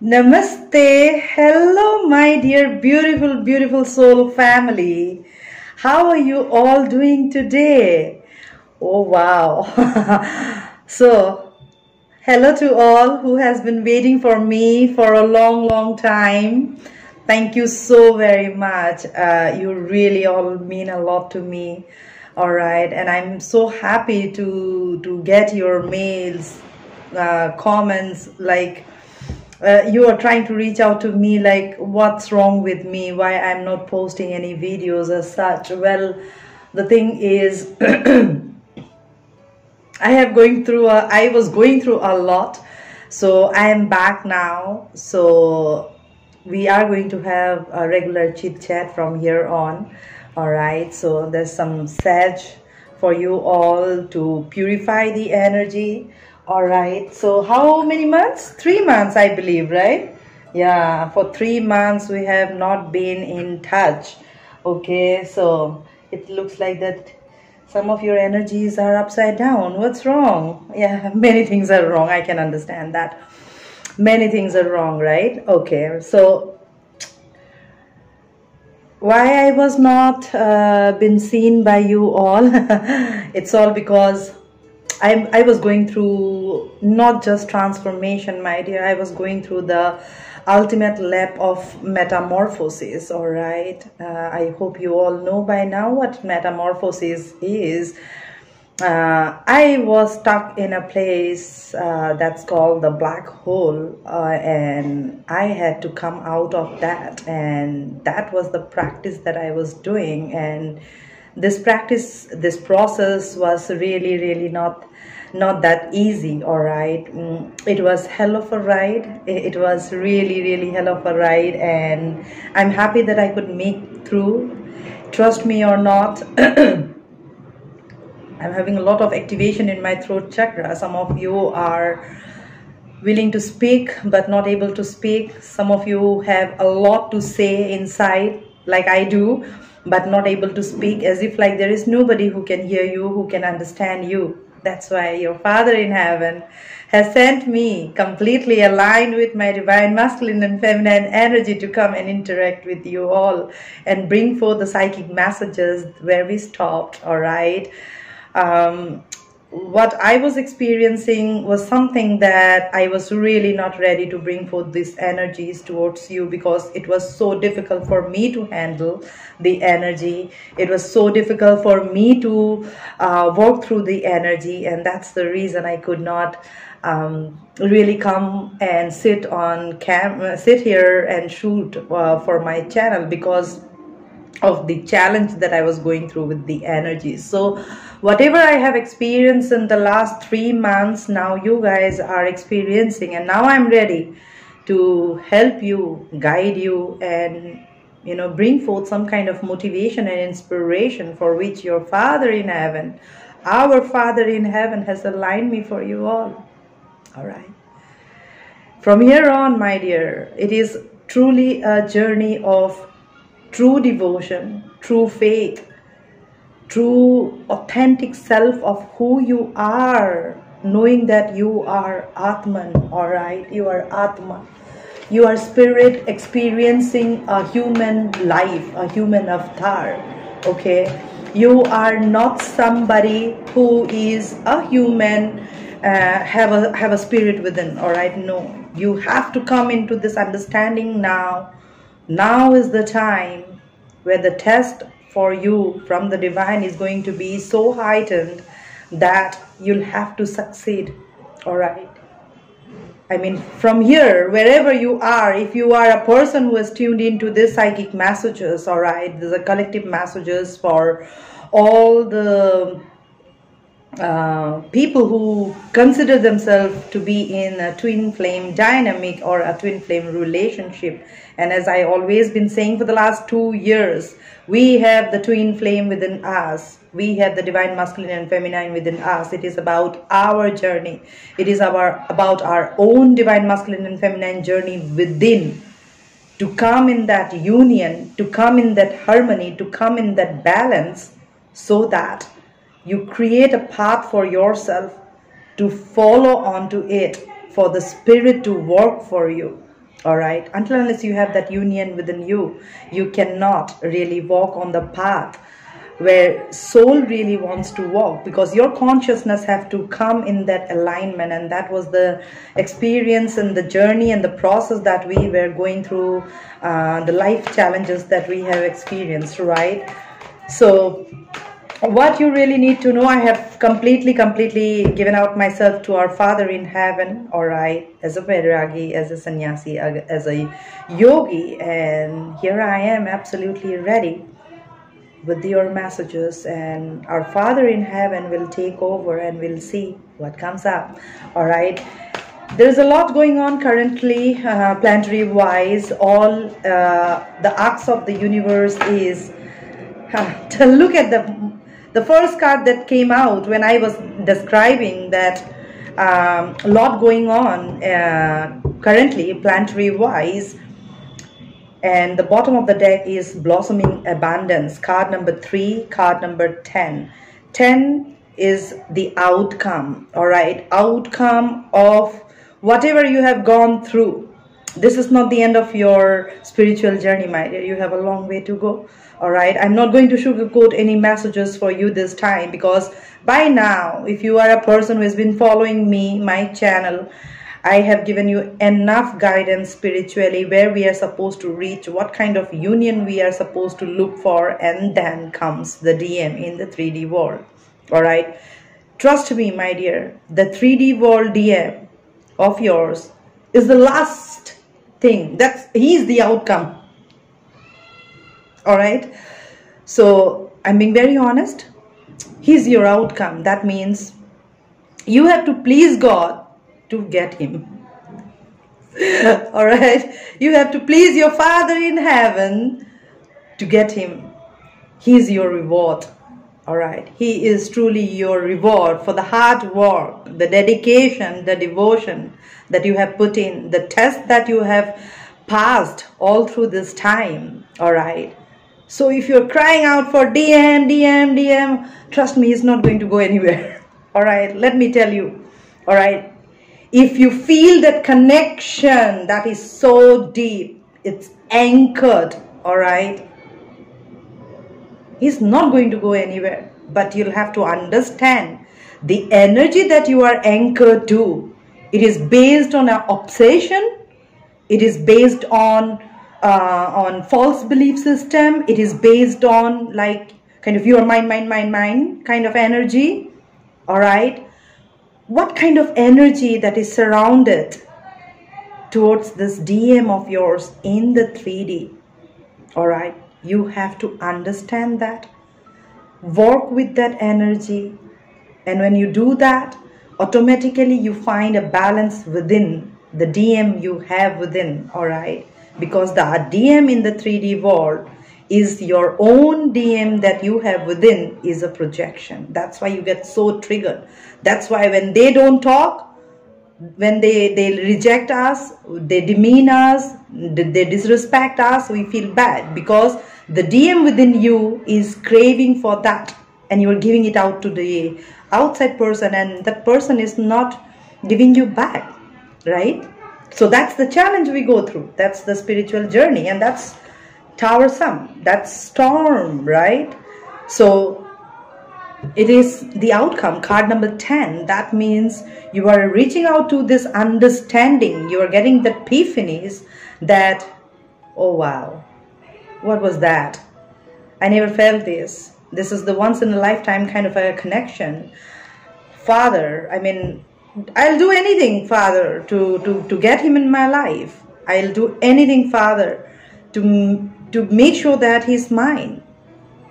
Namaste. Hello, my dear beautiful soul family. How are you all doing today? Oh, wow. So, hello to all who has been waiting for me for a long time. Thank you so very much. You really all mean a lot to me. All right. And I'm so happy to get your mails, comments, like, you are trying to reach out to me like what's wrong with me, why I'm not posting any videos as such. Well, the thing is I was going through a lot, so I am back now. So we are going to have a regular chit chat from here on. All right, so there's some sage for you all to purify the energy. All right, so how many months? 3 months, I believe, right? Yeah, for 3 months we have not been in touch. Okay, so it looks like that some of your energies are upside down. What's wrong? Yeah, many things are wrong. I can understand that. Many things are wrong, right? Okay, so why I was not been seen by you all? It's all because I was going through not just transformation, my dear. I was going through the ultimate lap of metamorphosis. All right. I hope you all know by now what metamorphosis is. I was stuck in a place that's called the black hole, and I had to come out of that, and that was the practice that I was doing. And this process was really not that easy. All right. It was hell of a ride. It was really hell of a ride, and I'm happy that I could make through. Trust me or not, I'm having a lot of activation in my throat chakra. Some of you are willing to speak but not able to speak. Some of you have a lot to say inside, like I do, but not able to speak, as if like there is nobody who can hear you, who can understand you. That's why your Father in heaven has sent me, completely aligned with my divine masculine and feminine energy, to come and interact with you all and bring forth the psychic messages where we stopped. All right. What I was experiencing was something that I was really not ready to bring forth these energies towards you, because it was so difficult for me to handle the energy. It was so difficult for me to work through the energy, and that's the reason I could not really come and sit here and shoot for my channel, because of the challenge that I was going through with the energy. So whatever I have experienced in the last 3 months, now you guys are experiencing, and now I'm ready to help you, guide you, and bring forth some kind of motivation and inspiration for which your Father in heaven, our Father in heaven, has aligned me for you all. All right. From here on, my dear, it is truly a journey of true devotion, true faith, true authentic self of who you are, knowing that you are Atman. All right, you are Atma. You are spirit experiencing a human life, a human avatar. Okay, you are not somebody who is a human, have a spirit within. All right, no, you have to come into this understanding now. Now is the time where the test for you from the divine is going to be so heightened that you'll have to succeed. All right. I mean, from here, wherever you are, if you are a person who has tuned into this psychic messages, all right, there's a collective messages for all the people who consider themselves to be in a twin flame dynamic or a twin flame relationship. And as I always been saying for the last 2 years, we have the twin flame within us. We have the divine masculine and feminine within us. It is about our journey. It is about our own divine masculine and feminine journey within, to come in that union, to come in that harmony, to come in that balance, so that you create a path for yourself to follow onto it, for the spirit to work for you. All right, until unless you have that union within you, you cannot really walk on the path where soul really wants to walk, because your consciousness have to come in that alignment. And that was the experience and the journey and the process that we were going through, the life challenges that we have experienced, right? So what you really need to know, I have completely given out myself to our Father in heaven, all right, as a Vairagi, as a sannyasi, as a yogi, and here I am absolutely ready with your messages, and our Father in heaven will take over and we'll see what comes up. All right, there's a lot going on currently, planetary wise. All the arcs of the universe is to look at the first card that came out when I was describing that a lot going on currently planetary wise. And the bottom of the deck is Blossoming Abundance, card number 3, card number 10. 10 is the outcome, all right? Outcome of whatever you have gone through. This is not the end of your spiritual journey, my dear. You have a long way to go, all right? I'm not going to sugarcoat any messages for you this time, because by now, if you are a person who has been following me, my channel, I have given you enough guidance spiritually, where we are supposed to reach, what kind of union we are supposed to look for, and then comes the DM in the 3D world. All right. Trust me, my dear, the 3D world DM of yours is the last thing. He's the outcome. All right. So I'm being very honest. He's your outcome. That means you have to please God to get him. All right, you have to please your Father in heaven to get him. He's your reward. All right, he is truly your reward for the hard work, the dedication, the devotion that you have put in, the test that you have passed all through this time. All right, so if you're crying out for DM, trust me, he's not going to go anywhere. All right, let me tell you. All right, if you feel that connection that is so deep, it's anchored, all right, he's not going to go anywhere. But you'll have to understand the energy that you are anchored to. It is based on an obsession. It is based on false belief system. It is based on like kind of your mind kind of energy, all right. What kind of energy that is surrounded towards this DM of yours in the 3D? All right, you have to understand that. Work with that energy. And when you do that, automatically you find a balance within the DM you have within, all right? Because the DM in the 3D world is your own DM that you have within is a projection. That's why you get so triggered. That's why when they don't talk, when they reject us, they demean us, they disrespect us, we feel bad, because the DM within you is craving for that, and you are giving it out to the outside person, and that person is not giving you back, right? So that's the challenge we go through. That's the spiritual journey, and that's towersome, that's storm, right? So it is the outcome, card number 10. That means you are reaching out to this understanding. You are getting the epiphanies that, oh wow, what was that? I never felt this. This is the once in a lifetime kind of a connection. Father, I mean, I'll do anything, Father, to get him in my life. I'll do anything, Father, to make sure that he's mine.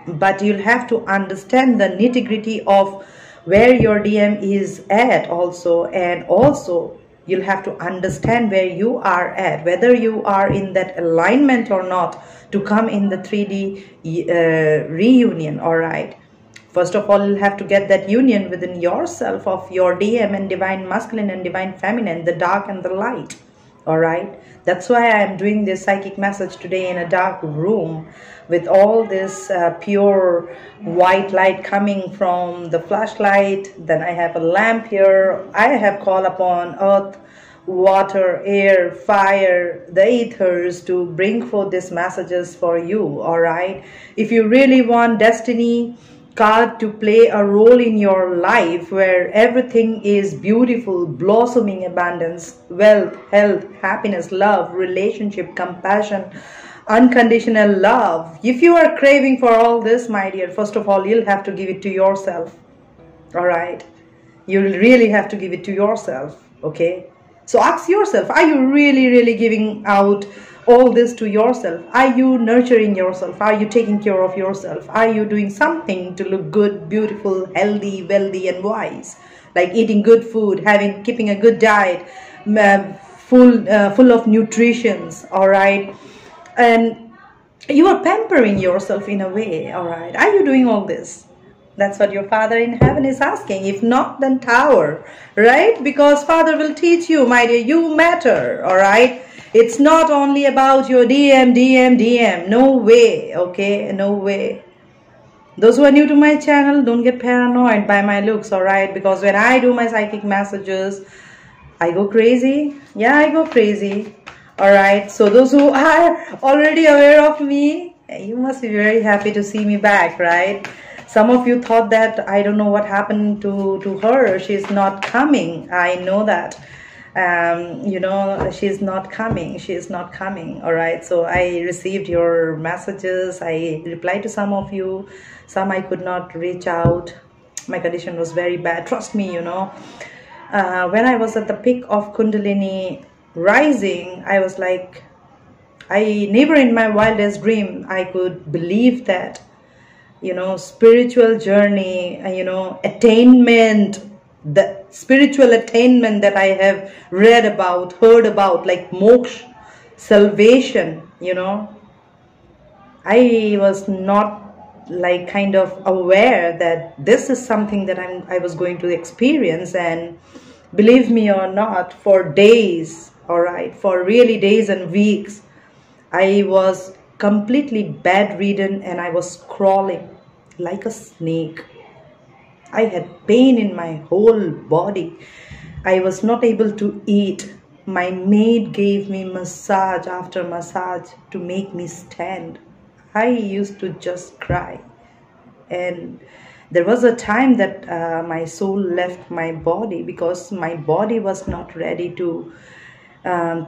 But you'll have to understand the nitty-gritty of where your DM is at also. And also, you'll have to understand where you are at, whether you are in that alignment or not, to come in the 3D reunion, all right? First of all, you'll have to get that union within yourself of your DM and divine masculine and divine feminine, the dark and the light, all right? That's why I'm doing this psychic message today in a dark room with all this pure white light coming from the flashlight. Then I have a lamp here. I have called upon earth water, air, fire, the ethers to bring forth these messages for you, all right? If you really want destiny card to play a role in your life where everything is beautiful, blossoming abundance, wealth, health, happiness, love, relationship, compassion, unconditional love. If you are craving for all this, my dear, first of all, you'll have to give it to yourself, all right? You'll really have to give it to yourself, okay? So ask yourself, are you really giving out all this to yourself? Are you nurturing yourself? Are you taking care of yourself? Are you doing something to look good, beautiful, healthy, wealthy, and wise? Like eating good food, keeping a good diet, full of nutritions, all right? And you are pampering yourself in a way, all right? Are you doing all this? That's what your Father in heaven is asking. If not, then tower, right? Because Father will teach you, my dear, you matter, all right? It's not only about your DM. No way, okay? No way. Those who are new to my channel, don't get paranoid by my looks, all right? Because when I do my psychic messages, I go crazy. Yeah, I go crazy. All right. So those who are already aware of me, you must be very happy to see me back, right? Some of you thought that I don't know what happened to her. She's not coming. I know that. You know, she's not coming. She's not coming. All right. So I received your messages. I replied to some of you. Some I could not reach out. My condition was very bad. Trust me, you know. When I was at the peak of Kundalini rising, I was like, I never in my wildest dream I could believe that, you know, spiritual journey, you know, attainment, the spiritual attainment that I have read about, heard about, like moksha, salvation, you know, I was not like kind of aware that this is something that I was going to experience. And believe me or not, for days, all right, for really days and weeks, I was completely bedridden and I was crawling like a snake. I had pain in my whole body. I was not able to eat. My maid gave me massage after massage to make me stand. I used to just cry. And there was a time that my soul left my body because my body was not ready to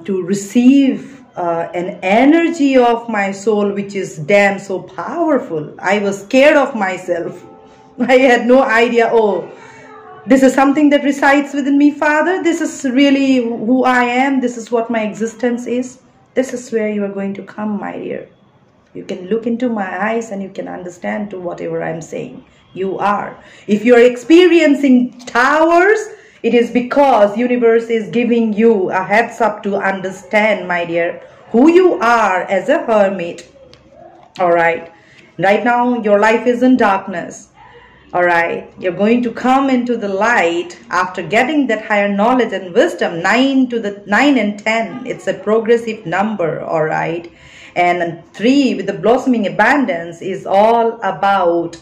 receive an energy of my soul, which is damn so powerful. I was scared of myself. I had no idea, oh, this is something that resides within me, Father. This is really who I am. This is what my existence is. This is where you are going to come, my dear. You can look into my eyes and you can understand to whatever I'm saying. You are. If you're experiencing towers, it is because universe is giving you a heads up to understand, my dear, who you are as a hermit. All right. Right now, your life is in darkness. All right. You're going to come into the light after getting that higher knowledge and wisdom. 9 and 10. It's a progressive number. All right. And 3 with the blossoming abundance is all about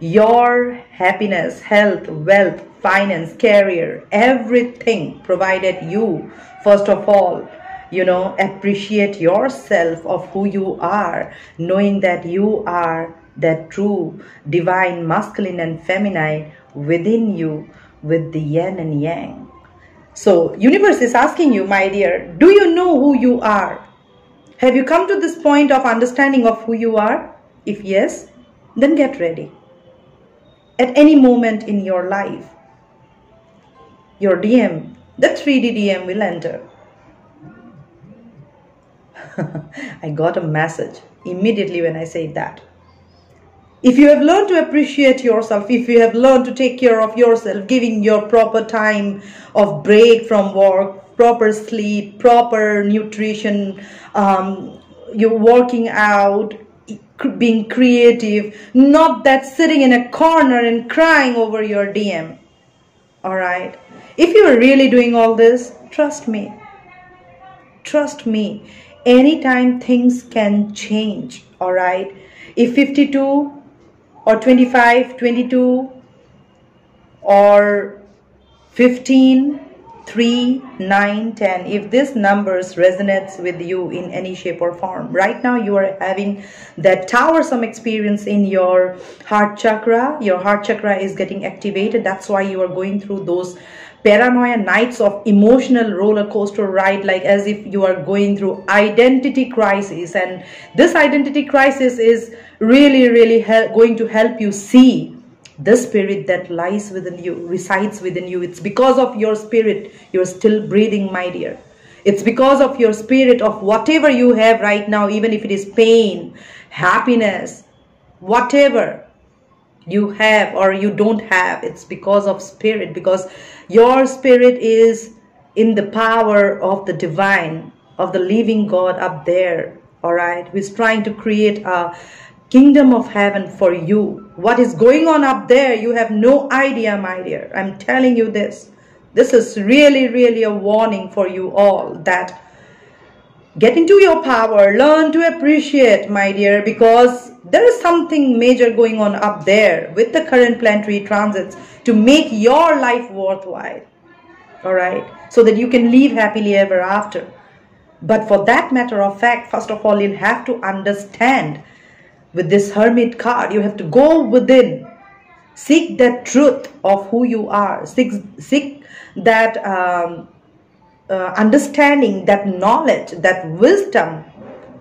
your happiness, health, wealth, finance, career, everything, provided you, first of all, you know, appreciate yourself of who you are, knowing that you are that true divine masculine and feminine within you with the yin and yang. So universe is asking you, my dear, do you know who you are? Have you come to this point of understanding of who you are? If yes, then get ready. At any moment in your life, your DM, the 3D DM will enter. I got a message immediately when I said that. If you have learned to appreciate yourself, if you have learned to take care of yourself, giving your proper time of break from work, proper sleep, proper nutrition, you're working out, being creative, not that sitting in a corner and crying over your DM. All right. If you are really doing all this, trust me. Trust me. Anytime things can change. All right. If 52 or 25, 22 or 15, 3, 9, 10. If this numbers resonates with you in any shape or form, right now you are having that towersome experience in your heart chakra. Your heart chakra is getting activated. That's why you are going through those paranoia nights of emotional roller coaster ride, like as if you are going through identity crisis. And this identity crisis is really going to help you see the spirit that lies within you, resides within you. It's because of your spirit you're still breathing, my dear. It's because of your spirit of whatever you have right now, even if it is pain, happiness, whatever you have or you don't have, it's because of spirit, because your spirit is in the power of the divine, of the living God up there, all right, who is trying to create a kingdom of heaven for you. What is going on up there, you have no idea, my dear. I'm telling you this. This is really a warning for you all, that get into your power, learn to appreciate, my dear, because there is something major going on up there with the current planetary transits to make your life worthwhile, all right, so that you can live happily ever after. But for that matter of fact, first of all, you'll have to understand with this Hermit card, you have to go within, seek that truth of who you are, seek that understanding, that knowledge, that wisdom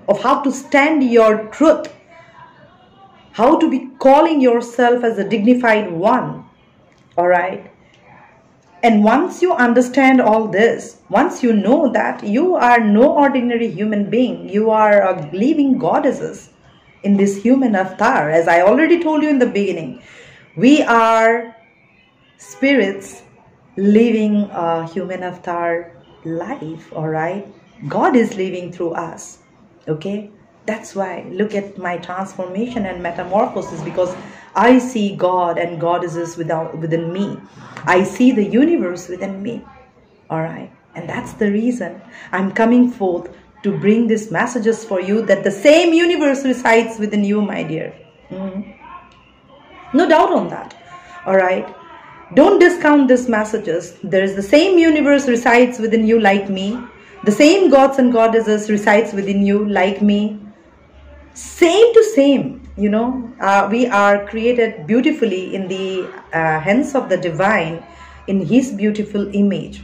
of how to stand your truth, how to be calling yourself as a dignified one, all right. And once you understand all this, once you know that you are no ordinary human being, you are a living goddesses in this human avatar. As I already told you in the beginning, we are spirits living a human avatar life, all right. God is living through us, okay. That's why look at my transformation and metamorphosis, because I see God and goddesses within me. I see the universe within me, all right. And that's the reason I'm coming forth to bring these messages for you, that the same universe resides within you, my dear. No doubt on that, all right. Don't discount these messages. There is the same universe resides within you like me. The same gods and goddesses resides within you like me. Same to same, you know. We are created beautifully in the hands of the divine, in his beautiful image.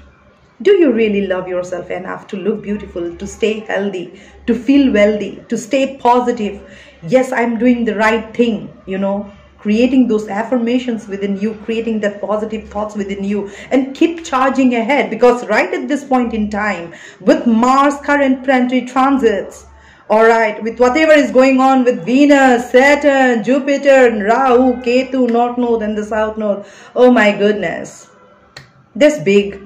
Do you really love yourself enough to look beautiful, to stay healthy, to feel wealthy, to stay positive? Yes, I'm doing the right thing, you know. Creating those affirmations within you, creating that positive thoughts within you, and keep charging ahead. Because right at this point in time, with Mars current planetary transits, all right, with whatever is going on with Venus, Saturn, Jupiter, and Rahu, Ketu, North Node and the South Node, oh my goodness, this big,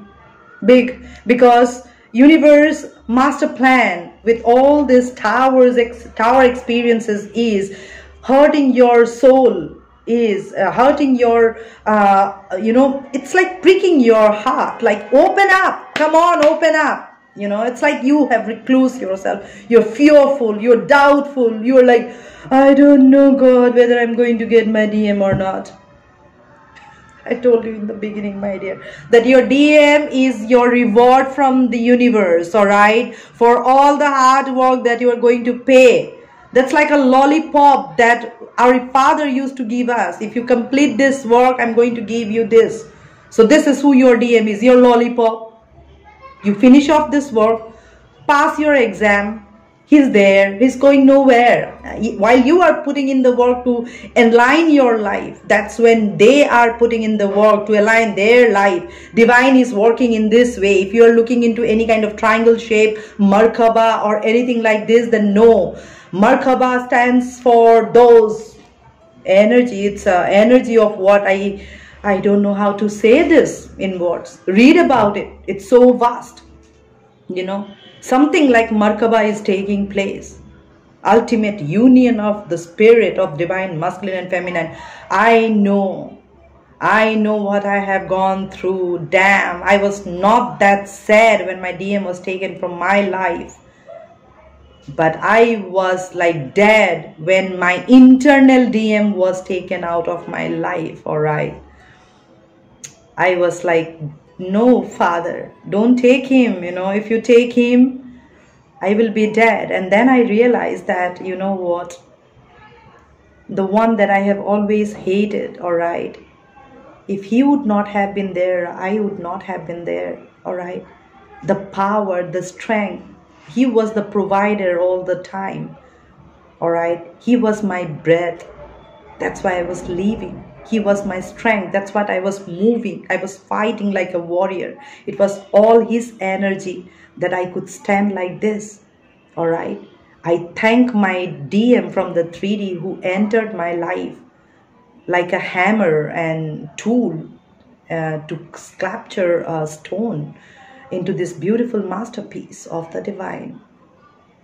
because universe master plan with all these tower experiences is hurting your soul, is hurting your, you know, it's like pricking your heart, like open up, come on, open up. You know, it's like you have recluse yourself. You're fearful, you're doubtful, you're like, I don't know, God, whether I'm going to get my DM or not. I told you in the beginning, my dear, that your DM is your reward from the universe, all right, for all the hard work that you are going to pay. That's like a lollipop that our father used to give us. If you complete this work, I'm going to give you this. So this is who your DM is, your lollipop. You finish off this work, pass your exam, he's there, he's going nowhere. While you are putting in the work to align your life, that's when they are putting in the work to align their life. Divine is working in this way. If you are looking into any kind of triangle shape, Merkaba or anything like this, then no. Merkaba stands for those energy. It's an energy of what I don't know how to say this in words. Read about it. It's so vast. You know, something like Merkaba is taking place. Ultimate union of the spirit of divine, masculine and feminine. I know what I have gone through. Damn, I was not that sad when my DM was taken from my life. But I was like dead when my internal DM was taken out of my life, all right. I was like no, Father, don't take him. If you take him, I will be dead. And then I realized that, you know what, the one that I have always hated, all right, if he would not have been there, I would not have been there, all right. The power, the strength, he was the provider all the time, all right. He was my breath. That's why I was living. He was my strength. That's what I was moving. I was fighting like a warrior. It was all his energy that I could stand like this, all right. I thank my DM from the 3D who entered my life like a hammer and tool to sculpture a stone into this beautiful masterpiece of the divine.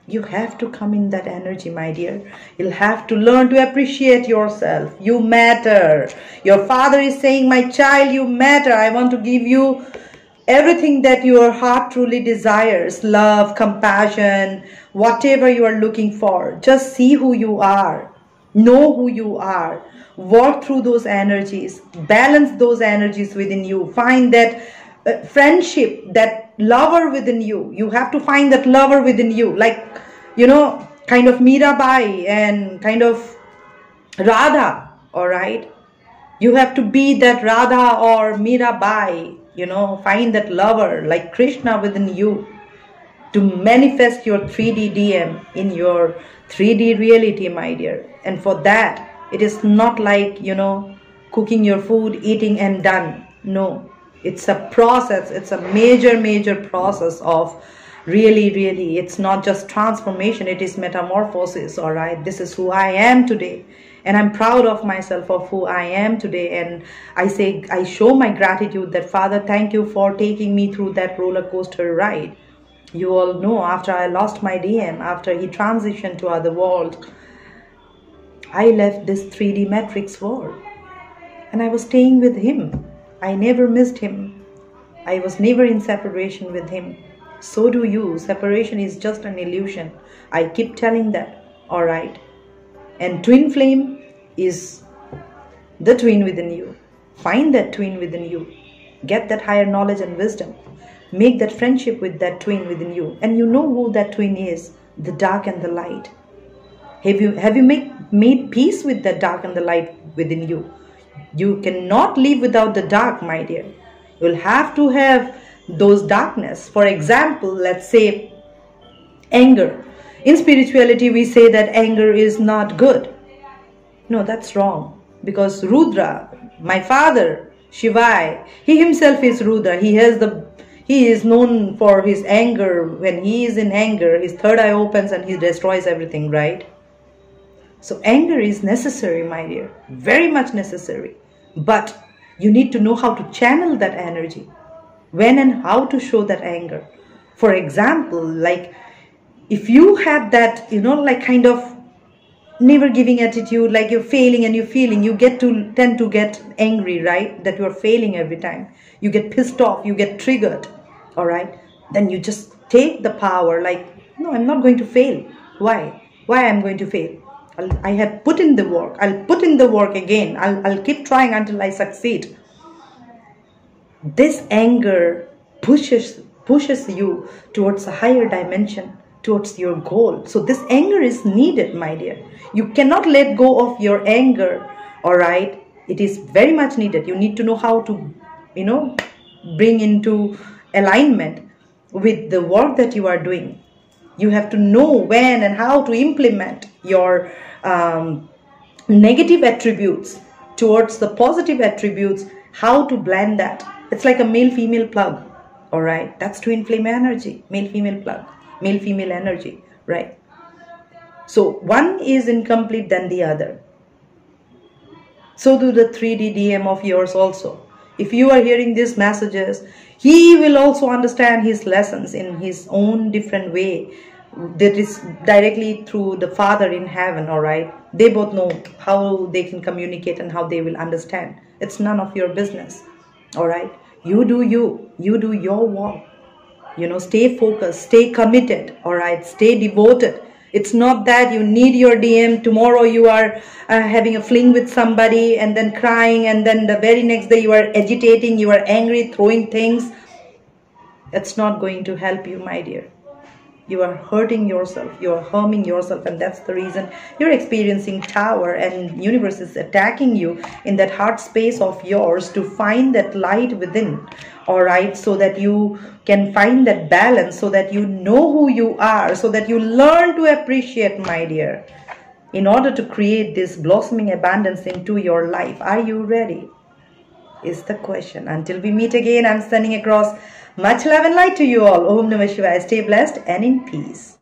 You have to come in that energy, my dear. You'll have to learn to appreciate yourself. You matter. Your Father is saying, my child, you matter. I want to give you everything that your heart truly desires. Love, compassion, whatever you are looking for. Just see who you are. Know who you are. Work through those energies. Balance those energies within you. Find that friendship, that lover within you. You have to find that lover within you. Like, kind of Mirabai and kind of Radha, all right? You have to be that Radha or Mirabai, find that lover like Krishna within you to manifest your 3D DM in your 3D reality, my dear. And for that, it is not like, cooking your food, eating and done. No, it's a process. It's a major process of really, it's not just transformation. It is metamorphosis, all right? This is who I am today. And I'm proud of myself of who I am today. And I show my gratitude that, Father, thank you for taking me through that roller coaster ride. You all know, after I lost my DM, after he transitioned to other world, I left this 3D matrix world. And I was staying with him. I never missed him. I was never in separation with him. So do you. Separation is just an illusion. I keep telling that, all right? And twin flame is the twin within you. Find that twin within you. Get that higher knowledge and wisdom. Make that friendship with that twin within you. And you know who that twin is, the dark and the light. Have you made peace with the dark and the light within you? You cannot live without the dark, my dear. You'll have to have those darkness. For example, let's say anger. In spirituality, we say that anger is not good. No, that's wrong. Because Rudra, my father, Shivai, he himself is Rudra. He is known for his anger. When he is in anger, his third eye opens and he destroys everything, right? So anger is necessary, my dear. Very much necessary. But you need to know how to channel that energy. When and how to show that anger. For example, like if you have that, like kind of never giving attitude, like you're failing and you're feeling, you tend to get angry, right? That you're failing every time. You get pissed off, you get triggered, all right? Then you just take the power, like, no, I'm not going to fail. Why? Why I'm going to fail? I have put in the work. I'll put in the work again. I'll keep trying until I succeed. This anger pushes you towards a higher dimension, towards your goal. So this anger is needed, my dear. You cannot let go of your anger, all right? It is very much needed. You need to know how to, bring into alignment with the work that you are doing. You have to know when and how to implement your negative attributes towards the positive attributes, how to blend that. It's like a male-female plug, all right? That's twin flame energy, male-female plug, male-female energy, right? So one is incomplete than the other. So do the 3D DM of yours also. If you are hearing these messages, he will also understand his lessons in his own different way. That is directly through the Father in heaven, all right? They both know how they can communicate and how they will understand. It's none of your business, all right? You do you. You do your work. Stay focused, stay committed, all right? Stay devoted. It's not that you need your DM. Tomorrow you are having a fling with somebody and then crying, and then the very next day you are agitating, you are angry, throwing things. It's not going to help you, my dear. You are hurting yourself, you are harming yourself, and that's the reason you're experiencing tower, and universe is attacking you in that heart space of yours to find that light within. All right, so that you can find that balance, so that you know who you are, so that you learn to appreciate, my dear, in order to create this blossoming abundance into your life. Are you ready? Is the question. Until we meet again, I'm sending across much love and light to you all. Om Namah Shivaya. Stay blessed and in peace.